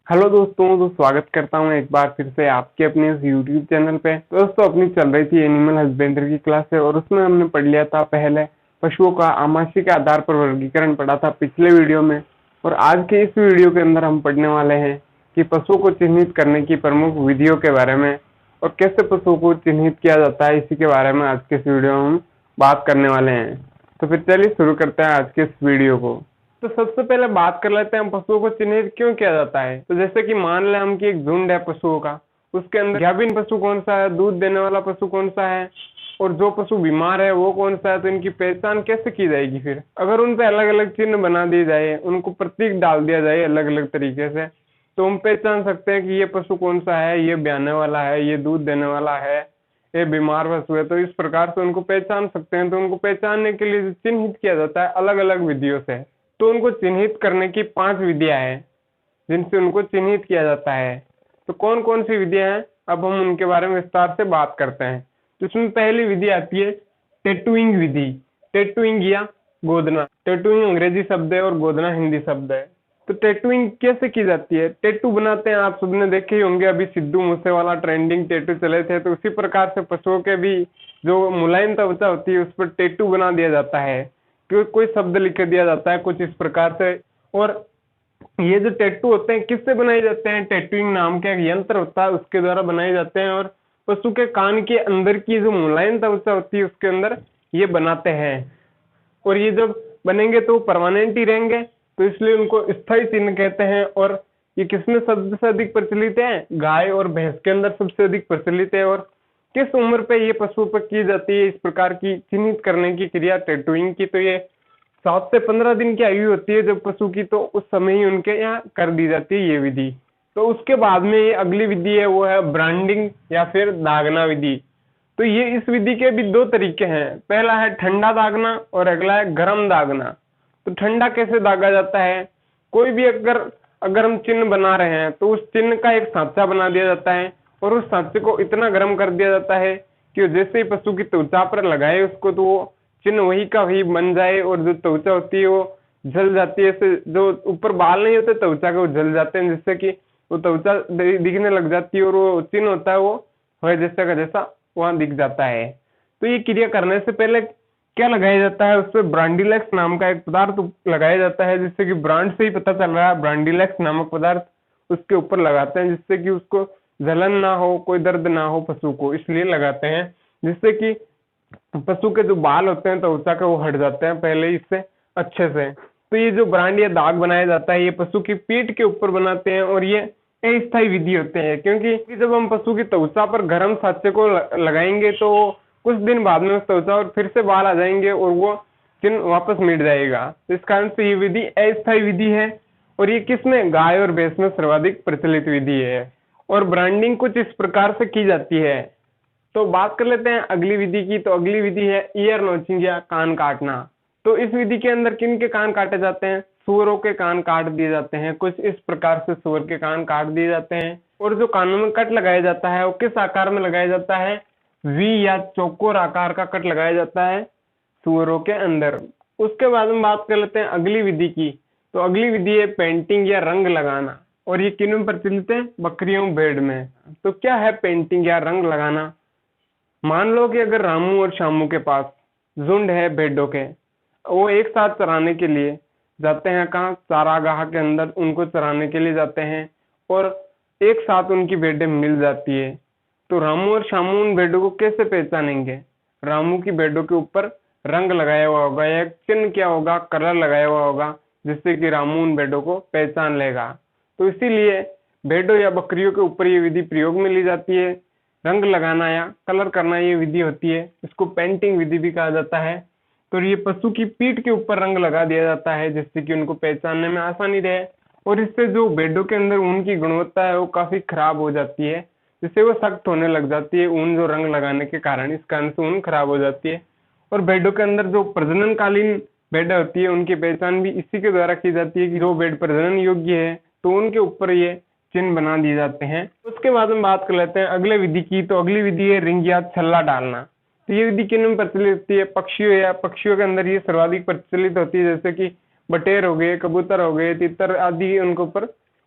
Hello दोस्तों, तो स्वागत करता हूँ एक बार फिर से आपके अपने इस यूट्यूब चैनल पे। तो दोस्तों, अपनी चल रही थी एनिमल हस्बेंड्री की क्लास है और उसमें हमने पढ़ लिया था पहले पशुओं का आमाशय के आधार पर वर्गीकरण पढ़ा था पिछले वीडियो में। और आज के इस वीडियो के अंदर हम पढ़ने वाले हैं कि पशुओं को चिन्हित करने की प्रमुख विधियों के बारे में और कैसे पशुओं को चिन्हित किया जाता है, इसी के बारे में आज के इस वीडियो में हम बात करने वाले हैं। तो फिर चलिए शुरू करते हैं आज के इस वीडियो को। तो सबसे पहले बात कर लेते हैं हम पशुओं को चिन्हित क्यों किया जाता है। तो जैसे कि मान लें हम कि एक झुंड है पशुओं का, उसके अंदर गाभिन पशु कौन सा है, दूध देने वाला पशु कौन सा है और जो पशु बीमार है वो कौन सा है। तो इनकी पहचान कैसे की जाएगी? फिर अगर उन पे अलग अलग चिन्ह बना दिए जाए, उनको प्रतीक डाल दिया जाए अलग अलग तरीके से, तो हम पहचान सकते हैं कि ये पशु कौन सा है, ये ब्याने वाला है, ये दूध देने वाला है, ये बीमार पशु है। तो इस प्रकार से उनको पहचान सकते हैं। तो उनको पहचानने के लिए चिन्हित किया जाता है अलग अलग विधियों से। तो उनको चिन्हित करने की 5 विधियां हैं जिनसे उनको चिन्हित किया जाता है। तो कौन कौन सी विधियां हैं, अब हम उनके बारे में विस्तार से बात करते हैं। तो इसमें पहली विधि आती है टैटूइंग विधि। टैटूइंग या गोदना, टैटूइंग अंग्रेजी शब्द है और गोदना हिंदी शब्द है। तो टैटूइंग कैसे की जाती है? टैटू बनाते हैं, आप सबने देखे ही होंगे, अभी सिद्धू मूसेवाला ट्रेंडिंग टैटू चले थे। तो उसी प्रकार से पशुओं के भी जो मुलायम त्वचा होती है उस पर टैटू बना दिया जाता है, कोई शब्द लिख दिया जाता है कुछ इस प्रकार से। और ये जो टैटू होते हैं किससे बनाए जाते हैं? टैटूइंग नाम का एक यंत्र होता है, उसके द्वारा बनाए जाते हैं। और पशु के कान के अंदर की जो मुलायम त्वचा होती है उसके अंदर ये बनाते हैं। और ये जब बनेंगे तो परमानेंट ही रहेंगे, तो इसलिए उनको स्थायी चिन्ह कहते हैं। और ये किसमें सबसे अधिक प्रचलित है? गाय और भैंस के अंदर सबसे अधिक प्रचलित है। और किस उम्र पे ये पशु पर की जाती है इस प्रकार की चिन्हित करने की क्रिया टैटूइंग की? तो ये 7 से 15 दिन की आयु होती है जब पशु की, तो उस समय ही उनके यहाँ कर दी जाती है ये विधि। तो उसके बाद में ये अगली विधि है, वो है ब्रांडिंग या फिर दागना विधि। तो ये इस विधि के भी 2 तरीके हैं। पहला है ठंडा दागना और अगला है गर्म दागना। तो ठंडा कैसे दागा जाता है? कोई भी अगर हम चिन्ह बना रहे हैं तो उस चिन्ह का एक सांचा बना दिया जाता है और उस सांचे को इतना गर्म कर दिया जाता है कि जैसे ही पशु की त्वचा पर लगाए उसको, तो वो चिन्ह वही का वही बन जाए। और जो त्वचा होती है वो जल जाती है, जो ऊपर बाल नहीं होते त्वचा के वो जल जाते हैं, जिससे कि वो त्वचा दिखने लग जाती है और वो चिन्ह होता है वो जैसा का जैसा वहां दिख जाता है। तो ये क्रिया करने से पहले क्या लगाया जाता है? उस पर ब्रांडिलेक्स नाम का एक पदार्थ लगाया जाता है, जिससे कि ब्रांड से ही पता चल रहा है, ब्रांडिलेक्स नामक पदार्थ उसके ऊपर लगाते हैं, जिससे कि उसको जलन ना हो, कोई दर्द ना हो पशु को, इसलिए लगाते हैं। जिससे कि पशु के जो बाल होते हैं त्वचा के वो हट जाते हैं पहले ही इससे अच्छे से। तो ये जो ब्रांड या दाग बनाया जाता है ये पशु की पीठ के ऊपर बनाते हैं और ये अस्थायी विधि होते हैं, क्योंकि जब हम पशु की त्वचा पर गर्म सांचे को लगाएंगे तो कुछ दिन बाद में उस त्वचा और फिर से बाल आ जाएंगे और वो चिन्ह वापस मिट जाएगा। तो इस कारण से ये विधि अस्थायी विधि है। और ये किसमें? गाय और भैंस में सर्वाधिक प्रचलित विधि है। और ब्रांडिंग कुछ इस प्रकार से की जाती है। तो बात कर लेते हैं अगली विधि की। तो अगली विधि है ईयर नोचिंग या कान काटना। तो इस विधि के अंदर किन के कान काटे जाते हैं? सूअरों के कान काट दिए जाते हैं। कुछ इस प्रकार से सूअर के कान काट दिए जाते हैं। और जो कानों में कट लगाया जाता है वो किस आकार में लगाया जाता है? वी या चौकोर आकार का कट लगाया जाता है सूअरों के अंदर। उसके बाद में बात कर लेते हैं अगली विधि की। तो अगली विधि है पेंटिंग या रंग लगाना। और ये किन में प्रचलित है? बकरियों भेड़ में। तो क्या है पेंटिंग या रंग लगाना? मान लो कि अगर रामू और श्यामू के पास झुंड है भेड़ों के, वो एक साथ चराने के लिए जाते हैं। कहाँ? चारागाह के अंदर उनको चराने के लिए जाते हैं और एक साथ उनकी भेड़ें मिल जाती है। तो रामू और श्यामू उन भेड़ों को कैसे पहचानेंगे? रामू की भेड़ों के ऊपर रंग लगाया हुआ होगा या चिन्ह क्या होगा? कलर लगाया हुआ होगा, जिससे कि रामू उन भेड़ों को पहचान लेगा। तो इसीलिए भेड़ों या बकरियों के ऊपर ये विधि प्रयोग में ली जाती है। रंग लगाना या कलर करना ये विधि होती है, इसको पेंटिंग विधि भी कहा जाता है। तो ये पशु की पीठ के ऊपर रंग लगा दिया जाता है, जिससे कि उनको पहचानने में आसानी रहे। और इससे जो भेड़ों के अंदर ऊन की गुणवत्ता है वो काफी खराब हो जाती है, जिससे वो सख्त होने लग जाती है ऊन जो रंग लगाने के कारण। इस कारण से ऊन खराब हो जाती है। और भेड़ों के अंदर जो प्रजननकालीन भेड़ होती है उनकी पहचान भी इसी के द्वारा की जाती है कि जो भेड़ प्रजनन योग्य है तो उनके ऊपर ये चिन्ह बना दिए जाते हैं। उसके बाद हम बात कर लेते हैं अगले विधि की। तो अगली विधि है रिंग या छल्ला डालना। तो ये विधि किन में प्रचलित होती है? पक्षियों के अंदर ये सर्वाधिक प्रचलित होती है, जैसे कि बटेर हो गए, कबूतर हो गए, तितर आदि उनके ऊपर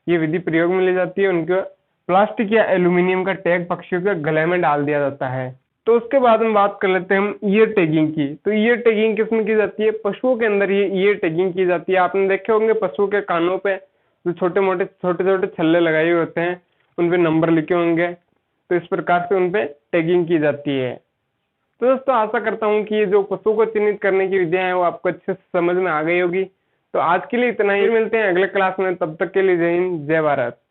ये विधि प्रयोग में ली जाती है। उनको प्लास्टिक या एल्यूमिनियम का टैग पक्षियों के गले में डाल दिया जाता है। तो उसके बाद हम बात कर लेते हैं हम ईयर टैगिंग की। तो ईयर टैगिंग किसमें की जाती है? पशुओं के अंदर ये ईयर टैगिंग की जाती है। आपने देखे होंगे पशुओं के कानों पे जो छोटे छोटे छल्ले लगाए हुए होते हैं, उन पे नंबर लिखे होंगे। तो इस प्रकार से उन पे टैगिंग की जाती है। तो दोस्तों आशा करता हूँ कि ये जो पशुओं को चिन्हित करने की विधियां हैं वो आपको अच्छे से समझ में आ गई होगी। तो आज के लिए इतना ही, मिलते हैं अगले क्लास में। तब तक के लिए जय हिंद, जय भारत।